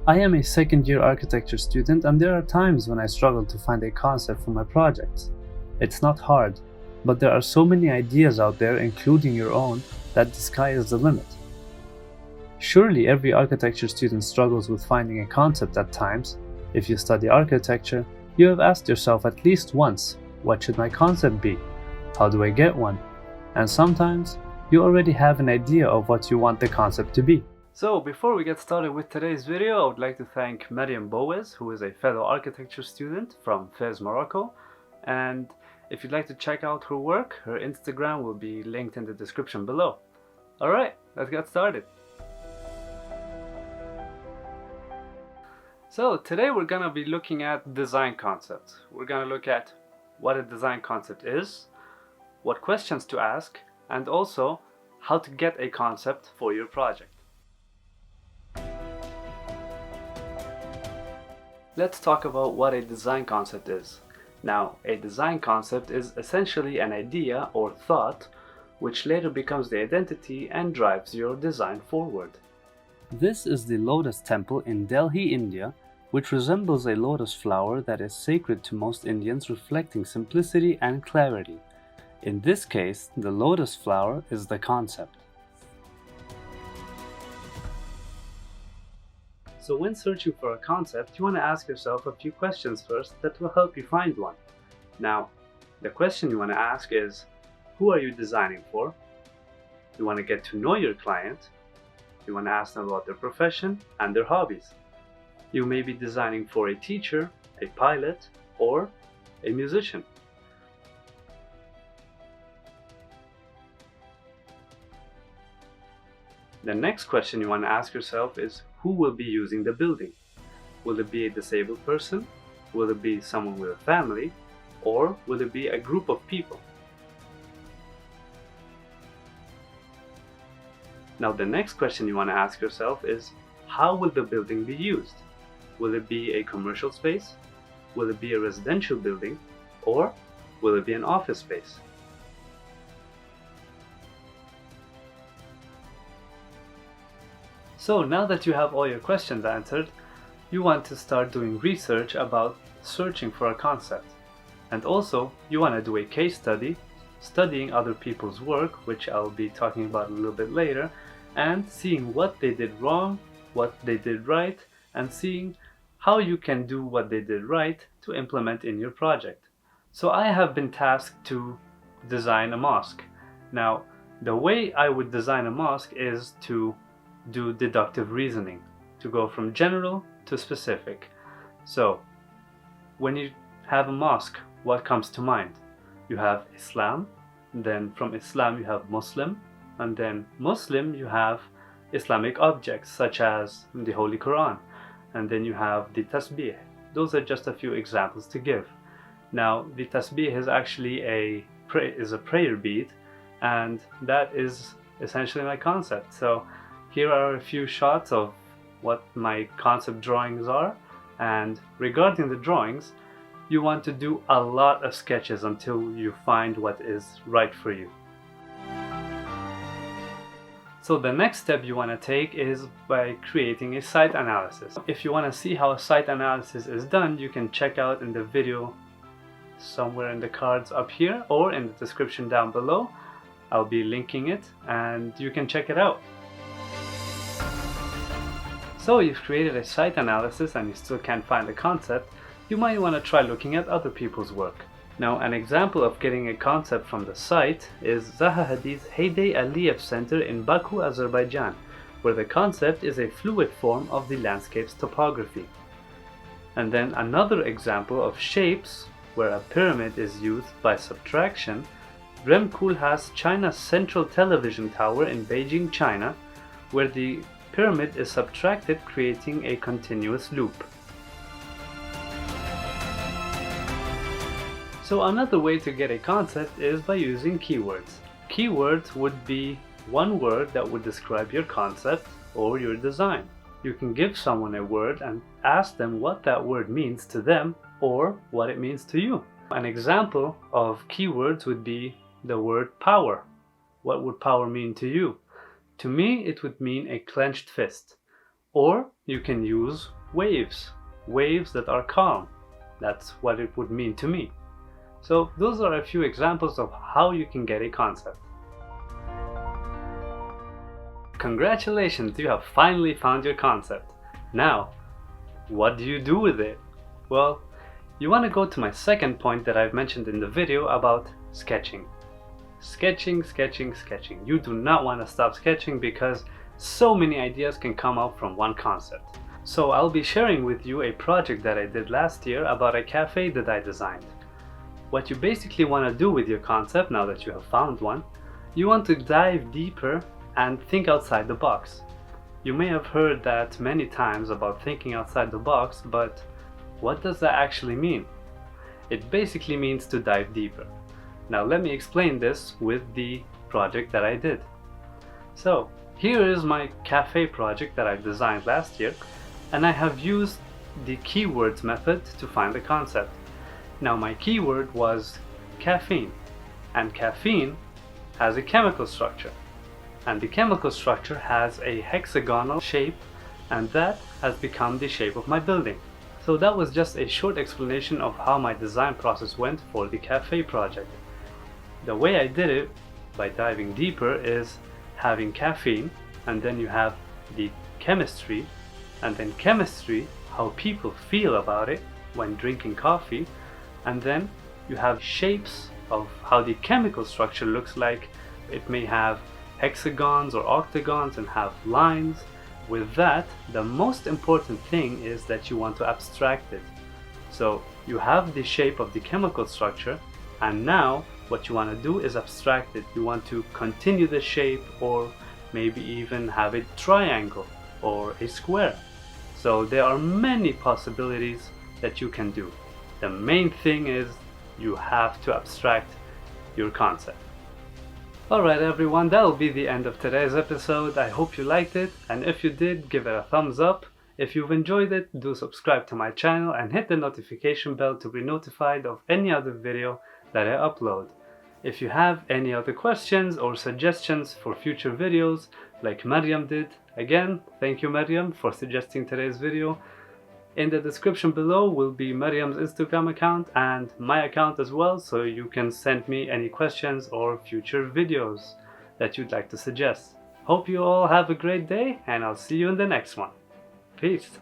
I am a second-year architecture student, and there are times when I struggle to find a concept for my projects. It's not hard, but there are so many ideas out there, including your own, that the sky is the limit. Surely every architecture student struggles with finding a concept at times. If you study architecture, you have asked yourself at least once, what should my concept be? How do I get one? And sometimes, you already have an idea of what you want the concept to be. So before we get started with today's video, I would like to thank Mariam Boaz, who is a fellow architecture student from Fez, Morocco. And if you'd like to check out her work, her Instagram will be linked in the description below. Alright, let's get started. So today we're gonna be looking at design concepts. We're gonna look at what a design concept is, what questions to ask, and also how to get a concept for your project. Let's talk about what a design concept is. Now, a design concept is essentially an idea or thought which later becomes the identity and drives your design forward. This is the Lotus Temple in Delhi, India, which resembles a lotus flower that is sacred to most Indians, reflecting simplicity and clarity. In this case, the lotus flower is the concept. So when searching for a concept, you want to ask yourself a few questions first that will help you find one. Now, the question you want to ask is, who are you designing for? You want to get to know your client. You want to ask them about their profession and their hobbies. You may be designing for a teacher, a pilot, or a musician. The next question you want to ask yourself is, who will be using the building? Will it be a disabled person? Will it be someone with a family? Or will it be a group of people? Now the next question you want to ask yourself is, how will the building be used? Will it be a commercial space? Will it be a residential building? Or will it be an office space? So now that you have all your questions answered, you want to start doing research about searching for a concept. And also, you want to do a case study, studying other people's work, which I'll be talking about a little bit later, and seeing what they did wrong, what they did right, and seeing how you can do what they did right to implement in your project. So I have been tasked to design a mosque. Now, the way I would design a mosque is to do deductive reasoning, to go from general to specific. So, when you have a mosque, what comes to mind? You have Islam, then from Islam you have Muslim, and then Muslim you have Islamic objects such as the Holy Quran, and then you have the tasbih. Those are just a few examples to give. Now, the tasbih is actually a prayer bead, and that is essentially my concept. So here are a few shots of what my concept drawings are, and regarding the drawings, you want to do a lot of sketches until you find what is right for you. So the next step you want to take is by creating a site analysis. If you want to see how a site analysis is done, you can check out in the video somewhere in the cards up here or in the description down below. I'll be linking it and you can check it out. So you've created a site analysis and you still can't find the concept, you might want to try looking at other people's work. Now, an example of getting a concept from the site is Zaha Hadid's Heyday Aliyev Center in Baku, Azerbaijan, where the concept is a fluid form of the landscape's topography. And then another example of shapes, where a pyramid is used by subtraction, Rem Koolhaas China's Central Television Tower in Beijing, China, where the pyramid is subtracted, creating a continuous loop. So another way to get a concept is by using keywords. Keywords would be one word that would describe your concept or your design. You can give someone a word and ask them what that word means to them or what it means to you. An example of keywords would be the word power. What would power mean to you? To me, it would mean a clenched fist. Or you can use waves, waves that are calm. That's what it would mean to me. So those are a few examples of how you can get a concept. Congratulations, you have finally found your concept. Now, what do you do with it? Well, you want to go to my second point that I've mentioned in the video about sketching. Sketching, sketching, sketching. You do not want to stop sketching because so many ideas can come out from one concept. So I'll be sharing with you a project that I did last year about a cafe that I designed. What you basically want to do with your concept, now that you have found one, you want to dive deeper and think outside the box. You may have heard that many times about thinking outside the box, but what does that actually mean? It basically means to dive deeper. Now let me explain this with the project that I did. So here is my cafe project that I designed last year, and I have used the keywords method to find the concept. Now my keyword was caffeine, and caffeine has a chemical structure. And the chemical structure has a hexagonal shape, and that has become the shape of my building. So that was just a short explanation of how my design process went for the cafe project. The way I did it, by diving deeper, is having caffeine, and then you have the chemistry, and then chemistry, how people feel about it when drinking coffee, and then you have shapes of how the chemical structure looks like. It may have hexagons or octagons and have lines. With that, the most important thing is that you want to abstract it. So you have the shape of the chemical structure, and now what you want to do is abstract it. You want to continue the shape, or maybe even have a triangle or a square. So there are many possibilities that you can do. The main thing is you have to abstract your concept. Alright everyone, that'll be the end of today's episode. I hope you liked it, and if you did, give it a thumbs up. If you've enjoyed it, do subscribe to my channel and hit the notification bell to be notified of any other video that I upload. If you have any other questions or suggestions for future videos, like Maryam did, again, thank you Maryam for suggesting today's video. In the description below will be Maryam's Instagram account and my account as well, so you can send me any questions or future videos that you'd like to suggest. Hope you all have a great day, and I'll see you in the next one. Peace!